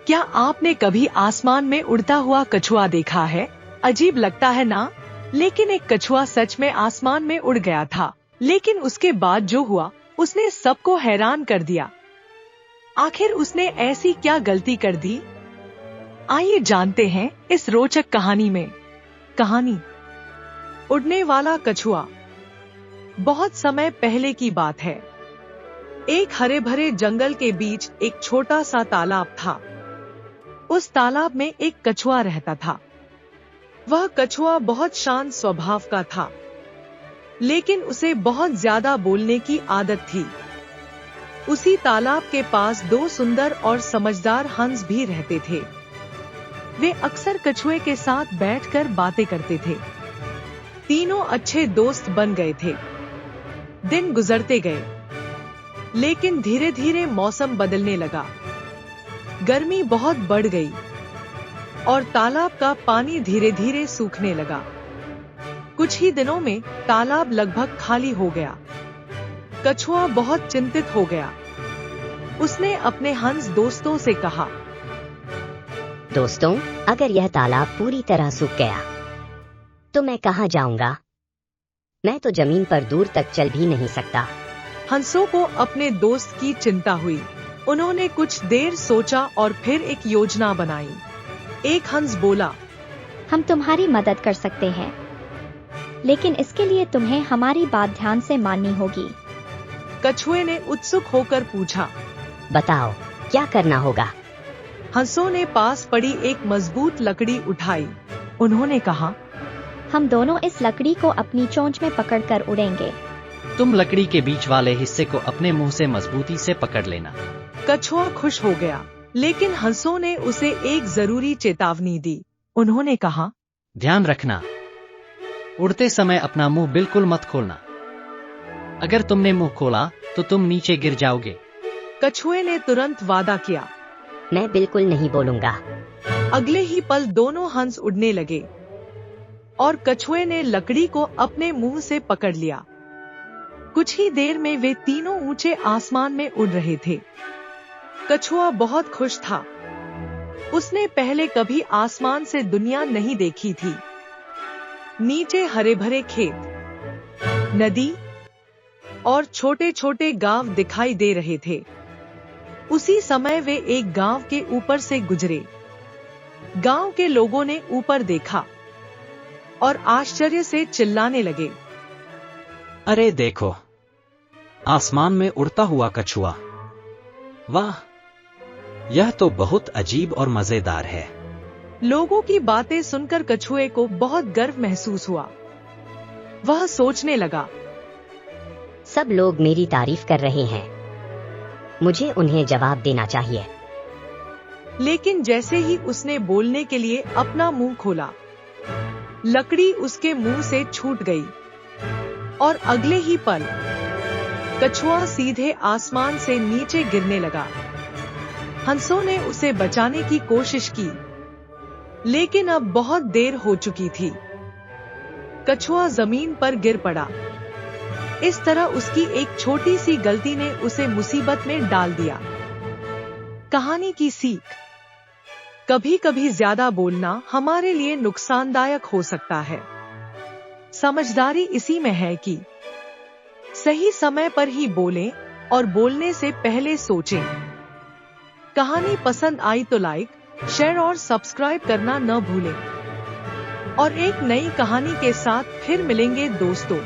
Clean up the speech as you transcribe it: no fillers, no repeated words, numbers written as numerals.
क्या आपने कभी आसमान में उड़ता हुआ कछुआ देखा है? अजीब लगता है ना? लेकिन एक कछुआ सच में आसमान में उड़ गया था। लेकिन उसके बाद जो हुआ उसने सबको हैरान कर दिया। आखिर उसने ऐसी क्या गलती कर दी? आइए जानते हैं इस रोचक कहानी में। कहानी उड़ने वाला कछुआ। बहुत समय पहले की बात है। एक हरे भरे जंगल के बीच एक छोटा सा तालाब था। उस तालाब में एक कछुआ रहता था। वह कछुआ बहुत शांत स्वभाव का था, लेकिन उसे बहुत ज्यादा बोलने की आदत थी। उसी तालाब के पास दो सुंदर और समझदार हंस भी रहते थे। वे अक्सर कछुए के साथ बैठकर बातें करते थे। तीनों अच्छे दोस्त बन गए थे। दिन गुजरते गए, लेकिन धीरे धीरे मौसम बदलने लगा। गर्मी बहुत बढ़ गई और तालाब का पानी धीरे धीरे सूखने लगा। कुछ ही दिनों में तालाब लगभग खाली हो गया। कछुआ बहुत चिंतित हो गया। उसने अपने हंस दोस्तों से कहा, दोस्तों, अगर यह तालाब पूरी तरह सूख गया तो मैं कहाँ जाऊंगा? मैं तो जमीन पर दूर तक चल भी नहीं सकता। हंसों को अपने दोस्त की चिंता हुई। उन्होंने कुछ देर सोचा और फिर एक योजना बनाई। एक हंस बोला, हम तुम्हारी मदद कर सकते हैं, लेकिन इसके लिए तुम्हें हमारी बात ध्यान से माननी होगी। कछुए ने उत्सुक होकर पूछा, बताओ, क्या करना होगा? हंसों ने पास पड़ी एक मजबूत लकड़ी उठाई। उन्होंने कहा, हम दोनों इस लकड़ी को अपनी चोंच में पकड़कर उड़ेंगे। तुम लकड़ी के बीच वाले हिस्से को अपने मुंह से मजबूती से पकड़ लेना। कछुआ खुश हो गया, लेकिन हंसों ने उसे एक जरूरी चेतावनी दी। उन्होंने कहा, ध्यान रखना, उड़ते समय अपना मुंह बिल्कुल मत खोलना। अगर तुमने मुंह खोला तो तुम नीचे गिर जाओगे। कछुए ने तुरंत वादा किया, मैं बिल्कुल नहीं बोलूंगा। अगले ही पल दोनों हंस उड़ने लगे और कछुए ने लकड़ी को अपने मुंह से पकड़ लिया। कुछ ही देर में वे तीनों ऊंचे आसमान में उड़ रहे थे। कछुआ बहुत खुश था। उसने पहले कभी आसमान से दुनिया नहीं देखी थी। नीचे हरे भरे खेत, नदी और छोटे छोटे गांव दिखाई दे रहे थे। उसी समय वे एक गांव के ऊपर से गुजरे। गांव के लोगों ने ऊपर देखा और आश्चर्य से चिल्लाने लगे, अरे देखो, आसमान में उड़ता हुआ कछुआ! वाह, यह तो बहुत अजीब और मजेदार है। लोगों की बातें सुनकर कछुए को बहुत गर्व महसूस हुआ। वह सोचने लगा, सब लोग मेरी तारीफ कर रहे हैं, मुझे उन्हें जवाब देना चाहिए। लेकिन जैसे ही उसने बोलने के लिए अपना मुंह खोला, लकड़ी उसके मुंह से छूट गई और अगले ही पल कछुआ सीधे आसमान से नीचे गिरने लगा। हंसों ने उसे बचाने की कोशिश की, लेकिन अब बहुत देर हो चुकी थी। कछुआ जमीन पर गिर पड़ा। इस तरह उसकी एक छोटी सी गलती ने उसे मुसीबत में डाल दिया। कहानी की सीख, कभी कभी ज्यादा बोलना हमारे लिए नुकसानदायक हो सकता है। समझदारी इसी में है कि सही समय पर ही बोलें और बोलने से पहले सोचें। कहानी पसंद आई तो लाइक, शेयर और सब्सक्राइब करना न भूलें। और एक नई कहानी के साथ फिर मिलेंगे दोस्तों।